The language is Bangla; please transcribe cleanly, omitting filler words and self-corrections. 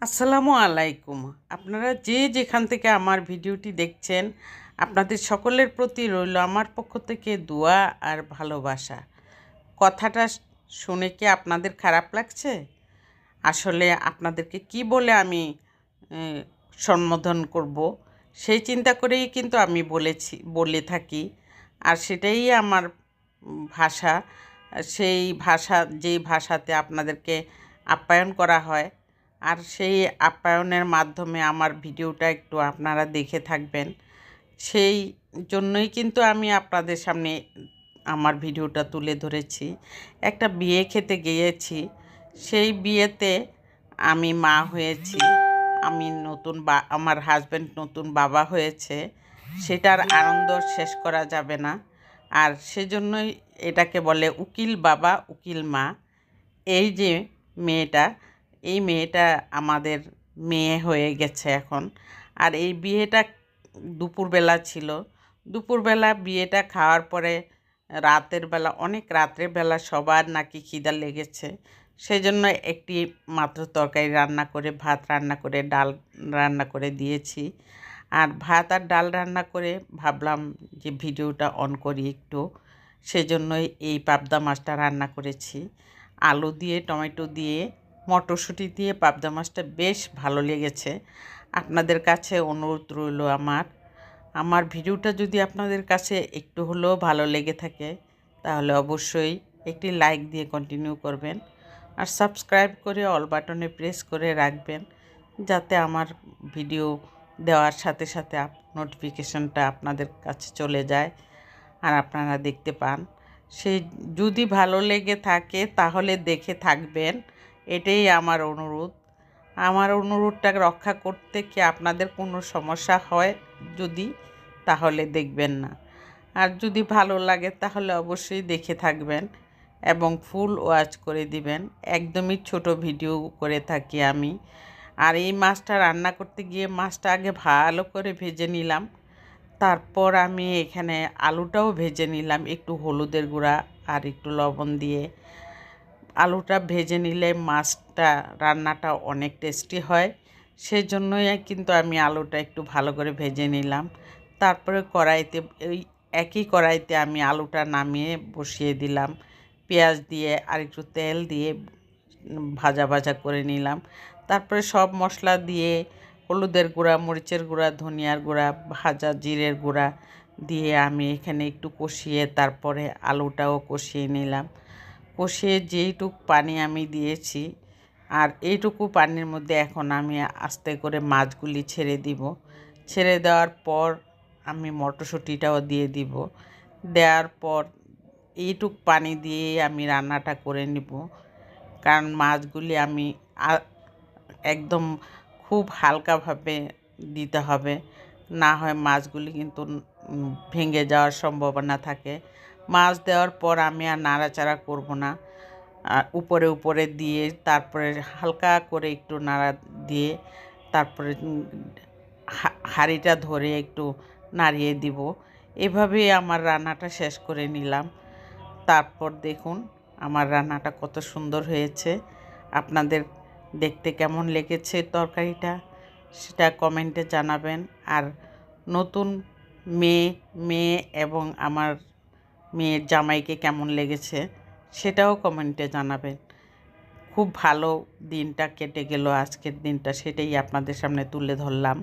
আসসালামু আলাইকুম। আপনারা যে যেখান থেকে আমার ভিডিওটি দেখছেন, আপনাদের সকলের প্রতি রইল আমার পক্ষ থেকে দোয়া আর ভালোবাসা। কথাটা শুনে কি আপনাদের খারাপ লাগছে? আসলে আপনাদেরকে কি বলে আমি সম্বোধন করব, সেই চিন্তা করেই কিন্তু আমি বলে থাকি। আর সেটাই আমার ভাষা। সেই ভাষা, যেই ভাষাতে আপনাদেরকে আপ্যায়ন করা হয়, আর সেই আপ্যায়নের মাধ্যমে আমার ভিডিওটা একটু আপনারা দেখে থাকবেন। সেই জন্যই কিন্তু আমি আপনাদের সামনে আমার ভিডিওটা তুলে ধরেছি। একটা বিয়ে খেতে গিয়েছি, সেই বিয়েতে আমি মা হয়েছি, আমি আমার হাজব্যান্ড নতুন বাবা হয়েছে। সেটার আনন্দ শেষ করা যাবে না। আর সেজন্যই এটাকে বলে উকিল বাবা উকিল মা। এই যে মেয়েটা, এই মেয়েটা আমাদের মেয়ে হয়ে গেছে এখন। আর এই বিয়েটা দুপুরবেলা ছিল। দুপুরবেলা বিয়েটা খাওয়ার পরে রাতের বেলা, অনেক রাতের বেলা সবার নাকি খিদা লেগেছে। সেই জন্য একটি মাত্র তরকারি রান্না করে, ভাত রান্না করে, ডাল রান্না করে দিয়েছি। আর ভাত আর ডাল রান্না করে ভাবলাম যে ভিডিওটা অন করি একটু। সেজন্যই এই পাবদা মাছটা রান্না করেছি। আলু দিয়ে, টমেটো দিয়ে, মটরশুঁটি দিয়ে পাবদা মাছটা বেশ ভালো লেগেছে। আপনাদের কাছে অনুরোধ রইল আমার ভিডিওটা যদি আপনাদের কাছে একটু হলেও ভালো লেগে থাকে, তাহলে অবশ্যই একটি লাইক দিয়ে কন্টিনিউ করবেন। আর সাবস্ক্রাইব করে অল বাটনে প্রেস করে রাখবেন, যাতে আমার ভিডিও দেওয়ার সাথে সাথে নোটিফিকেশনটা আপনাদের কাছে চলে যায় আর আপনারা দেখতে পান। সেই যদি ভালো লেগে থাকে তাহলে দেখে থাকবেন, এটাই আমার অনুরোধ। আমার অনুরোধটা রক্ষা করতে কি আপনাদের কোনো সমস্যা হয় যদি, তাহলে দেখবেন না। আর যদি ভালো লাগে তাহলে অবশ্যই দেখে থাকবেন এবং ফুল ওয়াচ করে দিবেন। একদমই ছোট ভিডিও করে থাকি আমি। আর এই মাছটা রান্না করতে গিয়ে মাছটা আগে ভালো করে ভেজে নিলাম। তারপর আমি এখানে আলুটাও ভেজে নিলাম একটু হলুদের গুঁড়া আর একটু লবণ দিয়ে। আলুটা ভেজে নিলে মাছটা, রান্নাটা অনেক টেস্টি হয়। সেই জন্যই কিন্তু আমি আলুটা একটু ভালো করে ভেজে নিলাম। তারপরে কড়াইতে, ওই একই কড়াইতে আমি আলুটা নামিয়ে বসিয়ে দিলাম। পেঁয়াজ দিয়ে আর একটু তেল দিয়ে ভাজা ভাজা করে নিলাম। তারপরে সব মশলা দিয়ে, হলুদের গুঁড়া, মরিচের গুঁড়া, ধনিয়ার গুঁড়া, ভাজা জিরের গুঁড়া দিয়ে আমি এখানে একটু কষিয়ে তারপরে আলুটাও কষিয়ে নিলাম। কষিয়ে যেইটুকু পানি আমি দিয়েছি, আর এইটুকু পানির মধ্যে এখন আমি আস্তে করে মাছগুলি ছেড়ে দিব। ছেড়ে দেওয়ার পর আমি মটরশুঁটিটাও দিয়ে দিব। দেওয়ার পর এইটুক পানি দিয়ে আমি রান্নাটা করে নিব। কারণ মাছগুলি আমি একদম খুব হালকাভাবে দিতে হবে, না হয় মাছগুলি কিন্তু ভেঙে যাওয়ার সম্ভাবনা থাকে। মাছ দেওয়ার পর আমি আর নাড়াচাড়া করব না। উপরে উপরে দিয়ে তারপরে হালকা করে একটু নাড়া দিয়ে তারপরে হাঁড়িটা ধরে একটু নাড়িয়ে দিব। এভাবেই আমার রান্নাটা শেষ করে নিলাম। তারপর দেখুন আমার রান্নাটা কত সুন্দর হয়েছে। আপনাদের দেখতে কেমন লেগেছে তরকারিটা, সেটা কমেন্টে জানাবেন। আর নতুন মেয়ে এবং আমার মেয়ের জামাইকে কেমন লেগেছে সেটাও কমেন্টে জানাবেন। খুব ভালো দিনটা কেটে গেল আজকের দিনটা, সেটাই আপনাদের সামনে তুলে ধরলাম।